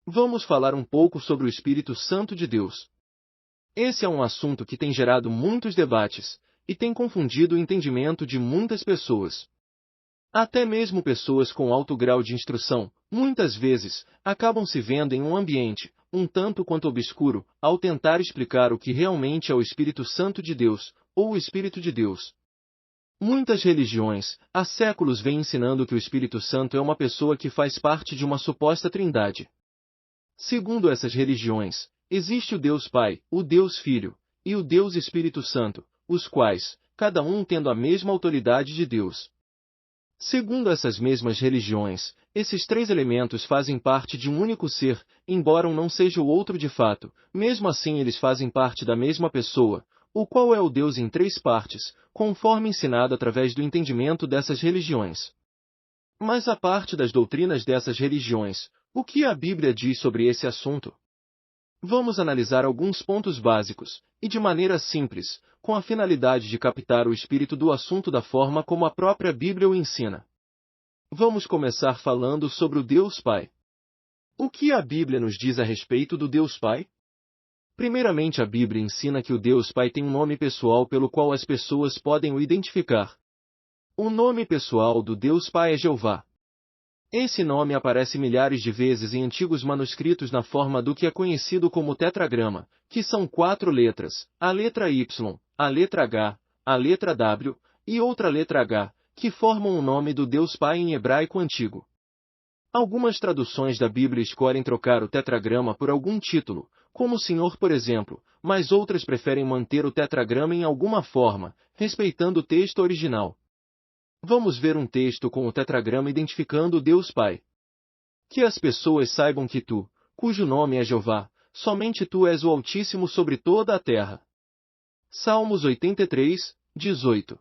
Vamos falar um pouco sobre o Espírito Santo de Deus. Esse é um assunto que tem gerado muitos debates, e tem confundido o entendimento de muitas pessoas. Até mesmo pessoas com alto grau de instrução, muitas vezes, acabam se vendo em um ambiente, um tanto quanto obscuro, ao tentar explicar o que realmente é o Espírito Santo de Deus, ou o Espírito de Deus. Muitas religiões, há séculos vêm ensinando que o Espírito Santo é uma pessoa que faz parte de uma suposta trindade. Segundo essas religiões, existe o Deus Pai, o Deus Filho, e o Deus Espírito Santo, os quais, cada um tendo a mesma autoridade de Deus. Segundo essas mesmas religiões, esses três elementos fazem parte de um único ser, embora um não seja o outro de fato, mesmo assim eles fazem parte da mesma pessoa, o qual é o Deus em três partes, conforme ensinado através do entendimento dessas religiões. Mas a parte das doutrinas dessas religiões, o que a Bíblia diz sobre esse assunto? Vamos analisar alguns pontos básicos, e de maneira simples, com a finalidade de captar o espírito do assunto da forma como a própria Bíblia o ensina. Vamos começar falando sobre o Deus Pai. O que a Bíblia nos diz a respeito do Deus Pai? Primeiramente, a Bíblia ensina que o Deus Pai tem um nome pessoal pelo qual as pessoas podem o identificar. O nome pessoal do Deus Pai é Jeová. Esse nome aparece milhares de vezes em antigos manuscritos na forma do que é conhecido como tetragrama, que são 4 letras, a letra Y, a letra H, a letra W e outra letra H, que formam o nome do Deus Pai em hebraico antigo. Algumas traduções da Bíblia escolhem trocar o tetragrama por algum título, como Senhor, por exemplo, mas outras preferem manter o tetragrama em alguma forma, respeitando o texto original. Vamos ver um texto com o tetragrama identificando o Deus Pai. Que as pessoas saibam que tu, cujo nome é Jeová, somente tu és o Altíssimo sobre toda a terra. Salmos 83, 18.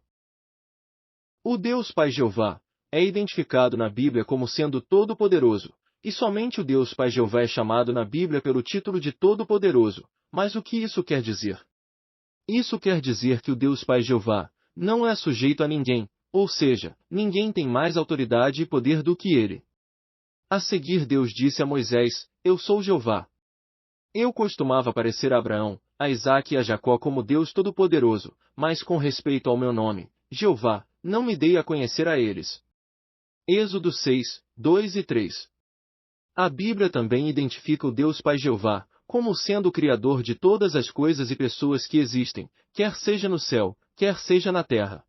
O Deus Pai Jeová é identificado na Bíblia como sendo todo-poderoso, e somente o Deus Pai Jeová é chamado na Bíblia pelo título de Todo-Poderoso. Mas o que isso quer dizer? Isso quer dizer que o Deus Pai Jeová não é sujeito a ninguém, ou seja, ninguém tem mais autoridade e poder do que ele. A seguir Deus disse a Moisés, Eu sou Jeová. Eu costumava aparecer a Abraão, a Isaque e a Jacó como Deus Todo-Poderoso, mas com respeito ao meu nome, Jeová, não me dei a conhecer a eles. Êxodo 6, 2 e 3. A Bíblia também identifica o Deus Pai Jeová como sendo o Criador de todas as coisas e pessoas que existem, quer seja no céu, quer seja na terra.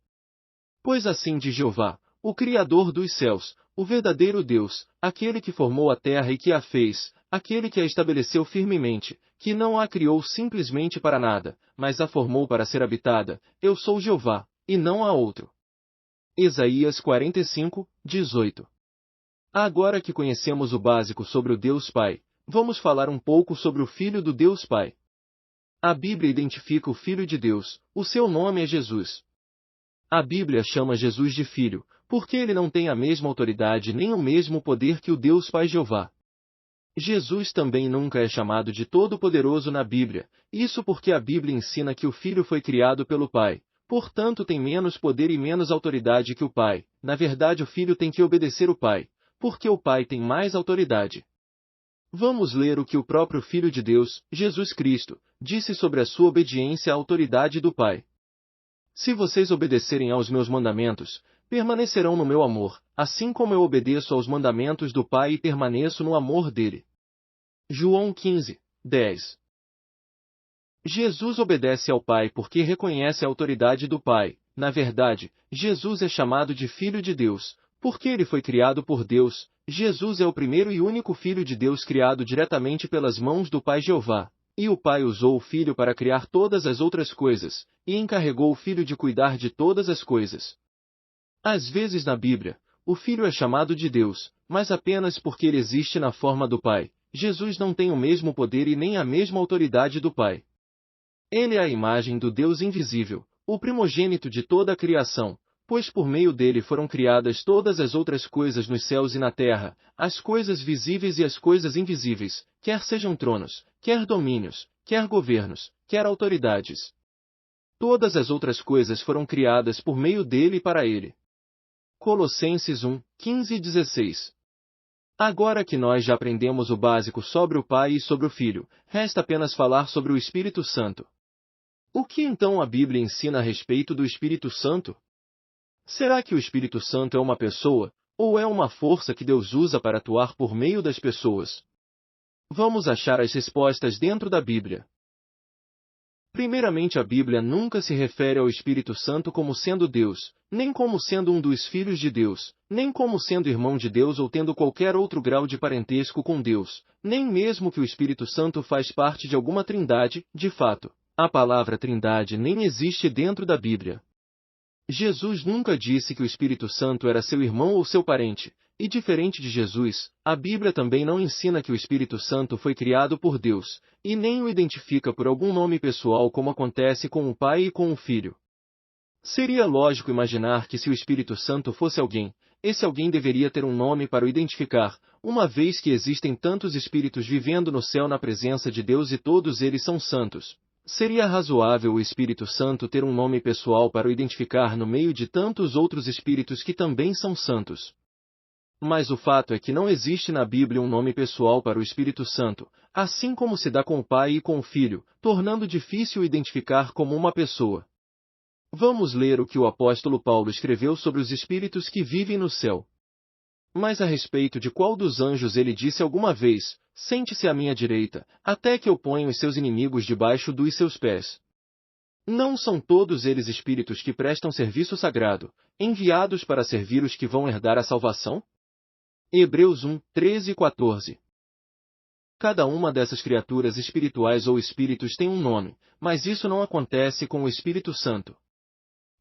Pois assim diz Jeová, o Criador dos céus, o verdadeiro Deus, aquele que formou a terra e que a fez, aquele que a estabeleceu firmemente, que não a criou simplesmente para nada, mas a formou para ser habitada, eu sou Jeová, e não há outro. Isaías 45, 18. Agora que conhecemos o básico sobre o Deus Pai, vamos falar um pouco sobre o Filho do Deus Pai. A Bíblia identifica o Filho de Deus, o seu nome é Jesus. A Bíblia chama Jesus de Filho, porque ele não tem a mesma autoridade nem o mesmo poder que o Deus Pai Jeová. Jesus também nunca é chamado de Todo-Poderoso na Bíblia, isso porque a Bíblia ensina que o Filho foi criado pelo Pai, portanto tem menos poder e menos autoridade que o Pai. Na verdade, o Filho tem que obedecer o Pai, porque o Pai tem mais autoridade. Vamos ler o que o próprio Filho de Deus, Jesus Cristo, disse sobre a sua obediência à autoridade do Pai. Se vocês obedecerem aos meus mandamentos, permanecerão no meu amor, assim como eu obedeço aos mandamentos do Pai e permaneço no amor dele. João 15, 10. Jesus obedece ao Pai porque reconhece a autoridade do Pai. Na verdade, Jesus é chamado de Filho de Deus, porque ele foi criado por Deus. Jesus é o primeiro e único Filho de Deus criado diretamente pelas mãos do Pai Jeová. E o Pai usou o Filho para criar todas as outras coisas, e encarregou o Filho de cuidar de todas as coisas. Às vezes na Bíblia, o Filho é chamado de Deus, mas apenas porque ele existe na forma do Pai. Jesus não tem o mesmo poder e nem a mesma autoridade do Pai. Ele é a imagem do Deus invisível, o primogênito de toda a criação, pois por meio dele foram criadas todas as outras coisas nos céus e na terra, as coisas visíveis e as coisas invisíveis, quer sejam tronos, quer domínios, quer governos, quer autoridades. Todas as outras coisas foram criadas por meio dele e para ele. Colossenses 1, 15 e 16. Agora que nós já aprendemos o básico sobre o Pai e sobre o Filho, resta apenas falar sobre o Espírito Santo. O que então a Bíblia ensina a respeito do Espírito Santo? Será que o Espírito Santo é uma pessoa, ou é uma força que Deus usa para atuar por meio das pessoas? Vamos achar as respostas dentro da Bíblia. Primeiramente, a Bíblia nunca se refere ao Espírito Santo como sendo Deus, nem como sendo um dos filhos de Deus, nem como sendo irmão de Deus ou tendo qualquer outro grau de parentesco com Deus, nem mesmo que o Espírito Santo faz parte de alguma trindade, de fato. A palavra trindade nem existe dentro da Bíblia. Jesus nunca disse que o Espírito Santo era seu irmão ou seu parente, e diferente de Jesus, a Bíblia também não ensina que o Espírito Santo foi criado por Deus, e nem o identifica por algum nome pessoal como acontece com o Pai e com o Filho. Seria lógico imaginar que se o Espírito Santo fosse alguém, esse alguém deveria ter um nome para o identificar, uma vez que existem tantos espíritos vivendo no céu na presença de Deus e todos eles são santos. Seria razoável o Espírito Santo ter um nome pessoal para o identificar no meio de tantos outros espíritos que também são santos. Mas o fato é que não existe na Bíblia um nome pessoal para o Espírito Santo, assim como se dá com o Pai e com o Filho, tornando difícil identificar como uma pessoa. Vamos ler o que o apóstolo Paulo escreveu sobre os espíritos que vivem no céu. Mas a respeito de qual dos anjos ele disse alguma vez, sente-se à minha direita, até que eu ponha os seus inimigos debaixo dos seus pés. Não são todos eles espíritos que prestam serviço sagrado, enviados para servir os que vão herdar a salvação? Hebreus 1, 13 e 14. Cada uma dessas criaturas espirituais ou espíritos tem um nome, mas isso não acontece com o Espírito Santo.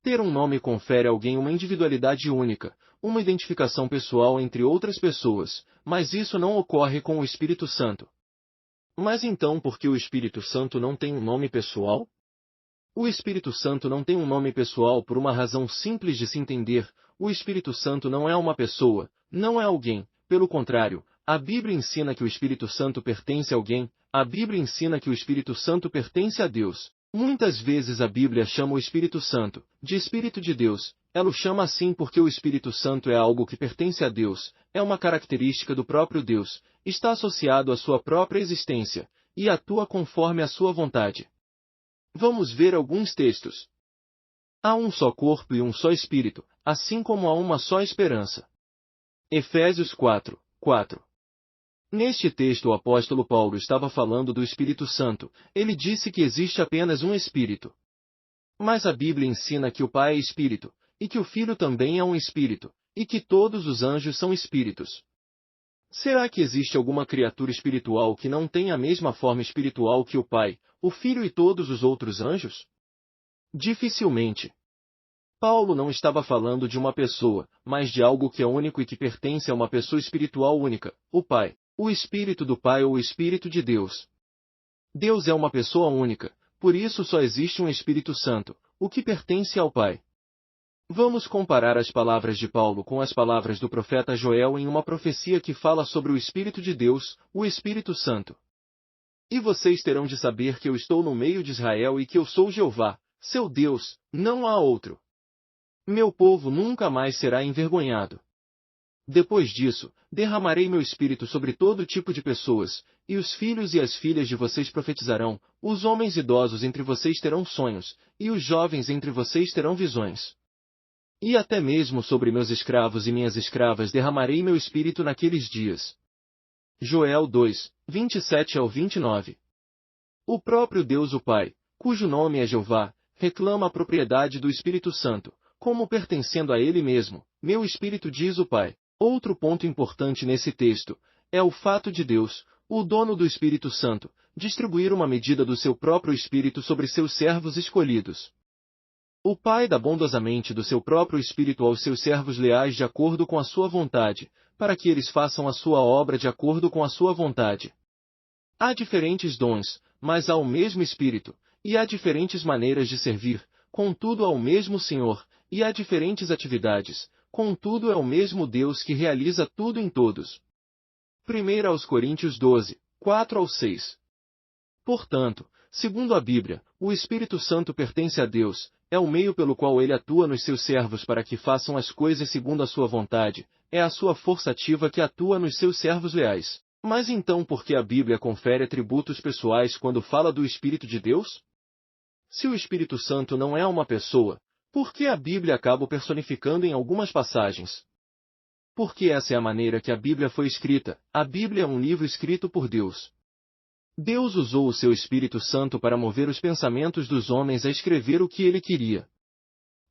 Ter um nome confere a alguém uma individualidade única, uma identificação pessoal entre outras pessoas, mas isso não ocorre com o Espírito Santo. Mas então por que o Espírito Santo não tem um nome pessoal? O Espírito Santo não tem um nome pessoal por uma razão simples de se entender: o Espírito Santo não é uma pessoa, não é alguém, pelo contrário, a Bíblia ensina que o Espírito Santo pertence a alguém, a Bíblia ensina que o Espírito Santo pertence a Deus. Muitas vezes a Bíblia chama o Espírito Santo de Espírito de Deus. Ela o chama assim porque o Espírito Santo é algo que pertence a Deus, é uma característica do próprio Deus, está associado à sua própria existência, e atua conforme a sua vontade. Vamos ver alguns textos. Há um só corpo e um só Espírito, assim como há uma só esperança. Efésios 4, 4. Neste texto o apóstolo Paulo estava falando do Espírito Santo. Ele disse que existe apenas um Espírito. Mas a Bíblia ensina que o Pai é Espírito, e que o Filho também é um Espírito, e que todos os anjos são Espíritos. Será que existe alguma criatura espiritual que não tenha a mesma forma espiritual que o Pai, o Filho e todos os outros anjos? Dificilmente. Paulo não estava falando de uma pessoa, mas de algo que é único e que pertence a uma pessoa espiritual única, o Pai, o Espírito do Pai ou o Espírito de Deus. Deus é uma pessoa única, por isso só existe um Espírito Santo, o que pertence ao Pai. Vamos comparar as palavras de Paulo com as palavras do profeta Joel em uma profecia que fala sobre o Espírito de Deus, o Espírito Santo. E vocês terão de saber que eu estou no meio de Israel e que eu sou Jeová, seu Deus, não há outro. Meu povo nunca mais será envergonhado. Depois disso, derramarei meu espírito sobre todo tipo de pessoas, e os filhos e as filhas de vocês profetizarão, os homens idosos entre vocês terão sonhos, e os jovens entre vocês terão visões. E até mesmo sobre meus escravos e minhas escravas derramarei meu espírito naqueles dias. Joel 2, 27 ao 29. O próprio Deus o Pai, cujo nome é Jeová, reclama a propriedade do Espírito Santo, como pertencendo a ele mesmo. Meu espírito, diz o Pai. Outro ponto importante nesse texto é o fato de Deus, o dono do Espírito Santo, distribuir uma medida do seu próprio Espírito sobre seus servos escolhidos. O Pai dá bondosamente do seu próprio Espírito aos seus servos leais de acordo com a sua vontade, para que eles façam a sua obra de acordo com a sua vontade. Há diferentes dons, mas há o mesmo Espírito, e há diferentes maneiras de servir, contudo há o mesmo Senhor, e há diferentes atividades, contudo é o mesmo Deus que realiza tudo em todos. 1 aos Coríntios 12, 4 ao 6. Portanto, segundo a Bíblia, o Espírito Santo pertence a Deus, é o meio pelo qual ele atua nos seus servos para que façam as coisas segundo a sua vontade, é a sua força ativa que atua nos seus servos leais. Mas então por que a Bíblia confere atributos pessoais quando fala do Espírito de Deus? Se o Espírito Santo não é uma pessoa, por que a Bíblia acaba o personificando em algumas passagens? Porque essa é a maneira que a Bíblia foi escrita. A Bíblia é um livro escrito por Deus. Deus usou o seu Espírito Santo para mover os pensamentos dos homens a escrever o que ele queria.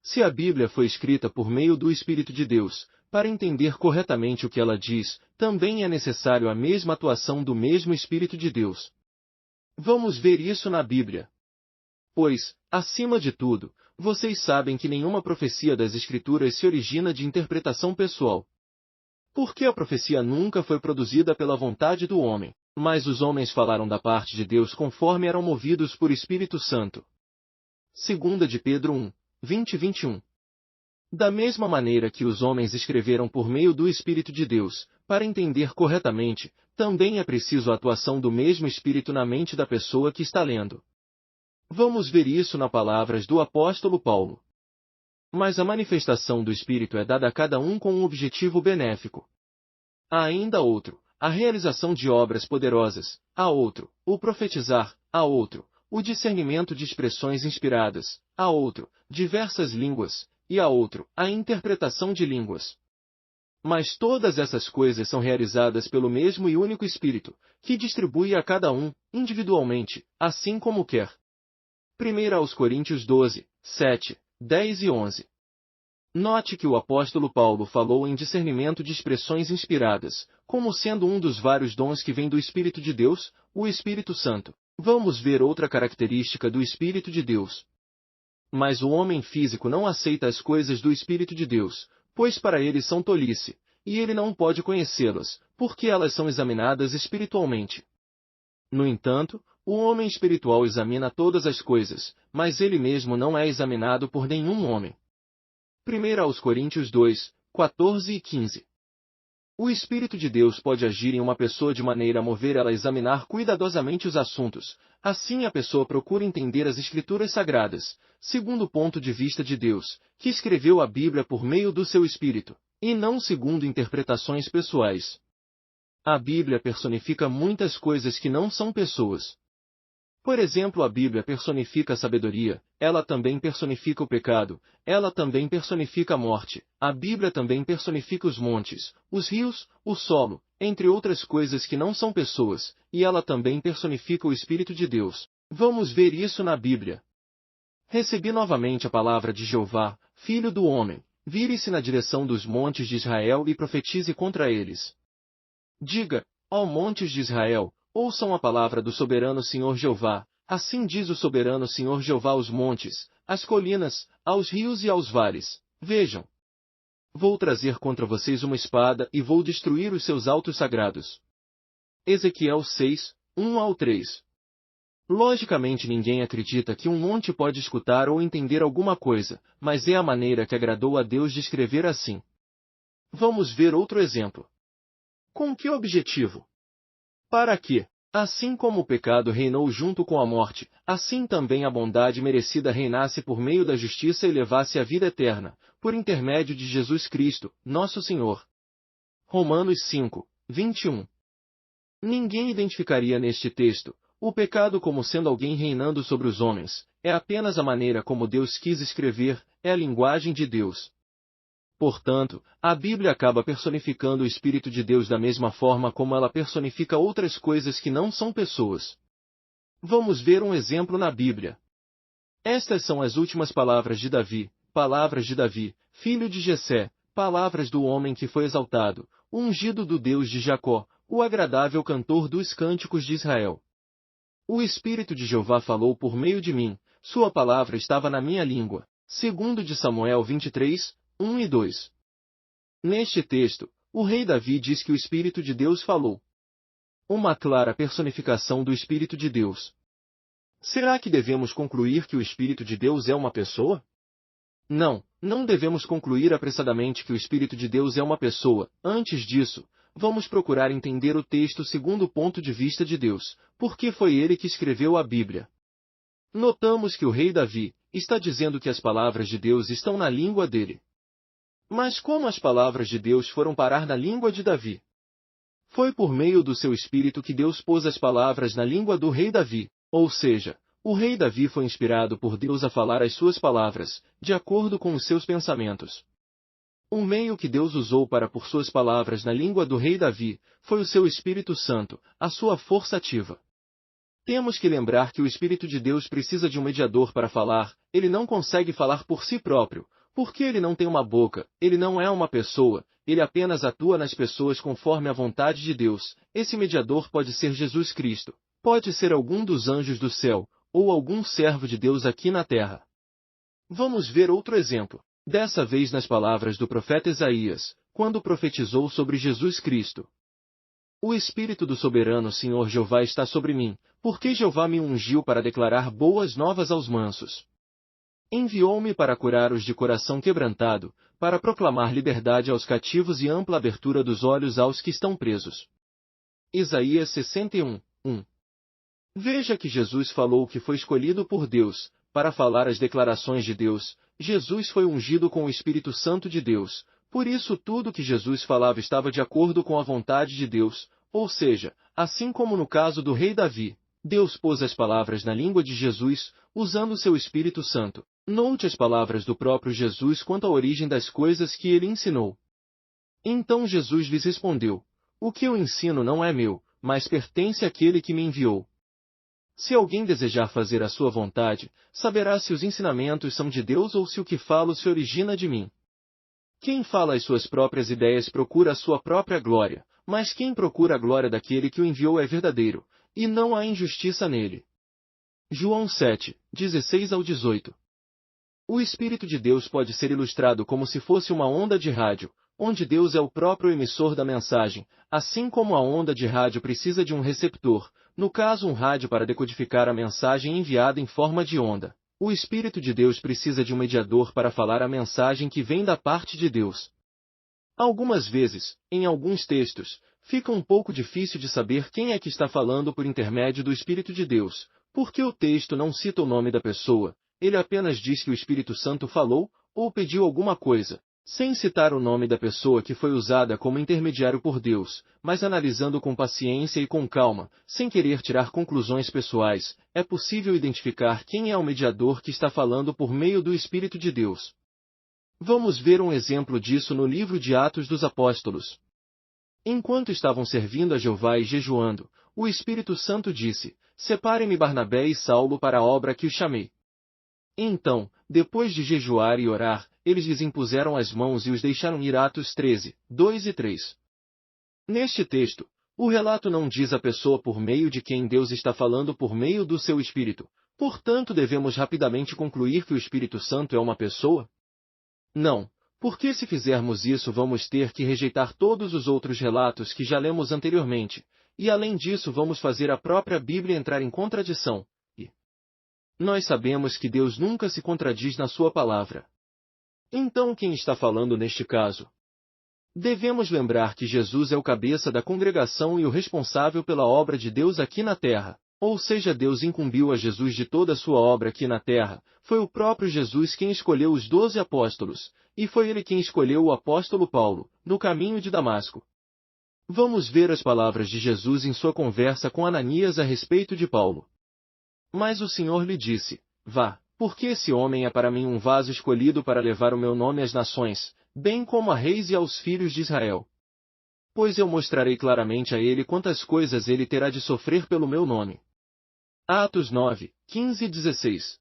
Se a Bíblia foi escrita por meio do Espírito de Deus, para entender corretamente o que ela diz, também é necessário a mesma atuação do mesmo Espírito de Deus. Vamos ver isso na Bíblia. Pois, acima de tudo, vocês sabem que nenhuma profecia das Escrituras se origina de interpretação pessoal. Porque a profecia nunca foi produzida pela vontade do homem, mas os homens falaram da parte de Deus conforme eram movidos por Espírito Santo. 2 de Pedro 1, 20 e 21. Da mesma maneira que os homens escreveram por meio do Espírito de Deus, para entender corretamente, também é preciso a atuação do mesmo Espírito na mente da pessoa que está lendo. Vamos ver isso nas palavras do apóstolo Paulo. Mas a manifestação do Espírito é dada a cada um com um objetivo benéfico. Há ainda outro, a realização de obras poderosas; há outro, o profetizar; há outro, o discernimento de expressões inspiradas; há outro, diversas línguas; e há outro, a interpretação de línguas. Mas todas essas coisas são realizadas pelo mesmo e único Espírito, que distribui a cada um, individualmente, assim como quer. 1 Coríntios 12, 7, 10 e 11. Note que o apóstolo Paulo falou em discernimento de expressões inspiradas, como sendo um dos vários dons que vem do Espírito de Deus, o Espírito Santo. Vamos ver outra característica do Espírito de Deus. Mas o homem físico não aceita as coisas do Espírito de Deus, pois para ele são tolice, e ele não pode conhecê-las, porque elas são examinadas espiritualmente. No entanto, o homem espiritual examina todas as coisas, mas ele mesmo não é examinado por nenhum homem. 1 Coríntios 2, 14 e 15. O Espírito de Deus pode agir em uma pessoa de maneira a mover ela a examinar cuidadosamente os assuntos. Assim a pessoa procura entender as Escrituras Sagradas, segundo o ponto de vista de Deus, que escreveu a Bíblia por meio do seu Espírito, e não segundo interpretações pessoais. A Bíblia personifica muitas coisas que não são pessoas. Por exemplo, a Bíblia personifica a sabedoria, ela também personifica o pecado, ela também personifica a morte, a Bíblia também personifica os montes, os rios, o solo, entre outras coisas que não são pessoas, e ela também personifica o Espírito de Deus. Vamos ver isso na Bíblia. Recebi novamente a palavra de Jeová, filho do homem, vire-se na direção dos montes de Israel e profetize contra eles. Diga, ó montes de Israel, ouçam a palavra do soberano Senhor Jeová, assim diz o soberano Senhor Jeová aos montes, às colinas, aos rios e aos vales. Vejam. Vou trazer contra vocês uma espada e vou destruir os seus altos sagrados. Ezequiel 6, 1 ao 3. Logicamente ninguém acredita que um monte pode escutar ou entender alguma coisa, mas é a maneira que agradou a Deus de escrever assim. Vamos ver outro exemplo. Com que objetivo? Para que, assim como o pecado reinou junto com a morte, assim também a bondade merecida reinasse por meio da justiça e levasse à vida eterna, por intermédio de Jesus Cristo, nosso Senhor. Romanos 5, 21. Ninguém identificaria neste texto o pecado como sendo alguém reinando sobre os homens, é apenas a maneira como Deus quis escrever, é a linguagem de Deus. Portanto, a Bíblia acaba personificando o Espírito de Deus da mesma forma como ela personifica outras coisas que não são pessoas. Vamos ver um exemplo na Bíblia. Estas são as últimas palavras de Davi, filho de Jessé, palavras do homem que foi exaltado, o ungido do Deus de Jacó, o agradável cantor dos cânticos de Israel. O Espírito de Jeová falou por meio de mim, sua palavra estava na minha língua. 2 de Samuel 23, 1 e 2. Neste texto, o rei Davi diz que o Espírito de Deus falou. Uma clara personificação do Espírito de Deus. Será que devemos concluir que o Espírito de Deus é uma pessoa? Não, não devemos concluir apressadamente que o Espírito de Deus é uma pessoa. Antes disso, vamos procurar entender o texto segundo o ponto de vista de Deus, porque foi ele que escreveu a Bíblia. Notamos que o rei Davi, está dizendo que as palavras de Deus estão na língua dele. Mas como as palavras de Deus foram parar na língua de Davi? Foi por meio do seu espírito que Deus pôs as palavras na língua do rei Davi, ou seja, o rei Davi foi inspirado por Deus a falar as suas palavras, de acordo com os seus pensamentos. O meio que Deus usou para pôr suas palavras na língua do rei Davi foi o seu Espírito Santo, a sua força ativa. Temos que lembrar que o Espírito de Deus precisa de um mediador para falar, ele não consegue falar por si próprio, porque ele não tem uma boca, ele não é uma pessoa, ele apenas atua nas pessoas conforme a vontade de Deus. Esse mediador pode ser Jesus Cristo, pode ser algum dos anjos do céu, ou algum servo de Deus aqui na terra. Vamos ver outro exemplo, dessa vez nas palavras do profeta Isaías, quando profetizou sobre Jesus Cristo. O Espírito do soberano Senhor Jeová está sobre mim, porque Jeová me ungiu para declarar boas novas aos mansos. Enviou-me para curar os de coração quebrantado, para proclamar liberdade aos cativos e ampla abertura dos olhos aos que estão presos. Isaías 61, 1. Veja que Jesus falou que foi escolhido por Deus, para falar as declarações de Deus. Jesus foi ungido com o Espírito Santo de Deus, por isso tudo que Jesus falava estava de acordo com a vontade de Deus, ou seja, assim como no caso do rei Davi, Deus pôs as palavras na língua de Jesus, usando seu Espírito Santo. Note as palavras do próprio Jesus quanto à origem das coisas que ele ensinou. Então Jesus lhes respondeu: o que eu ensino não é meu, mas pertence àquele que me enviou. Se alguém desejar fazer a sua vontade, saberá se os ensinamentos são de Deus ou se o que falo se origina de mim. Quem fala as suas próprias ideias procura a sua própria glória, mas quem procura a glória daquele que o enviou é verdadeiro, e não há injustiça nele. João 7, 16 ao 18. O Espírito de Deus pode ser ilustrado como se fosse uma onda de rádio, onde Deus é o próprio emissor da mensagem, assim como a onda de rádio precisa de um receptor, no caso um rádio para decodificar a mensagem enviada em forma de onda. O Espírito de Deus precisa de um mediador para falar a mensagem que vem da parte de Deus. Algumas vezes, em alguns textos, fica um pouco difícil de saber quem é que está falando por intermédio do Espírito de Deus, porque o texto não cita o nome da pessoa, ele apenas diz que o Espírito Santo falou, ou pediu alguma coisa, sem citar o nome da pessoa que foi usada como intermediário por Deus, mas analisando com paciência e com calma, sem querer tirar conclusões pessoais, é possível identificar quem é o mediador que está falando por meio do Espírito de Deus. Vamos ver um exemplo disso no livro de Atos dos Apóstolos. Enquanto estavam servindo a Jeová e jejuando, o Espírito Santo disse: separem-me Barnabé e Saulo para a obra que os chamei. Então, depois de jejuar e orar, eles lhes impuseram as mãos e os deixaram ir. Atos 13, 2 e 3. Neste texto, o relato não diz a pessoa por meio de quem Deus está falando por meio do seu Espírito, portanto devemos rapidamente concluir que o Espírito Santo é uma pessoa? Não, porque se fizermos isso vamos ter que rejeitar todos os outros relatos que já lemos anteriormente, e além disso vamos fazer a própria Bíblia entrar em contradição. Nós sabemos que Deus nunca se contradiz na sua palavra. Então quem está falando neste caso? Devemos lembrar que Jesus é o cabeça da congregação e o responsável pela obra de Deus aqui na terra. Ou seja, Deus incumbiu a Jesus de toda a sua obra aqui na terra. Foi o próprio Jesus quem escolheu os 12 apóstolos, e foi ele quem escolheu o apóstolo Paulo, no caminho de Damasco. Vamos ver as palavras de Jesus em sua conversa com Ananias a respeito de Paulo. Mas o Senhor lhe disse: vá, porque esse homem é para mim um vaso escolhido para levar o meu nome às nações, bem como a reis e aos filhos de Israel. Pois eu mostrarei claramente a ele quantas coisas ele terá de sofrer pelo meu nome. Atos 9, 15 e 16.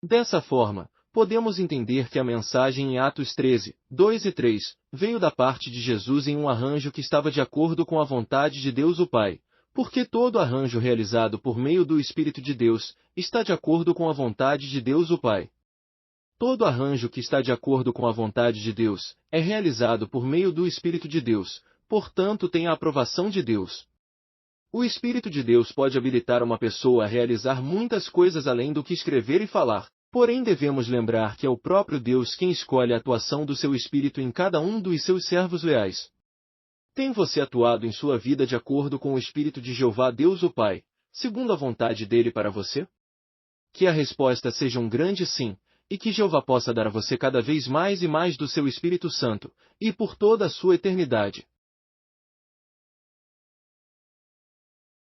Dessa forma, podemos entender que a mensagem em Atos 13, 2 e 3, veio da parte de Jesus em um arranjo que estava de acordo com a vontade de Deus o Pai, porque todo arranjo realizado por meio do Espírito de Deus está de acordo com a vontade de Deus o Pai. Todo arranjo que está de acordo com a vontade de Deus é realizado por meio do Espírito de Deus, portanto tem a aprovação de Deus. O Espírito de Deus pode habilitar uma pessoa a realizar muitas coisas além do que escrever e falar, porém devemos lembrar que é o próprio Deus quem escolhe a atuação do seu Espírito em cada um dos seus servos leais. Tem você atuado em sua vida de acordo com o Espírito de Jeová Deus o Pai, segundo a vontade dele para você? Que a resposta seja um grande sim, e que Jeová possa dar a você cada vez mais e mais do seu Espírito Santo, e por toda a sua eternidade.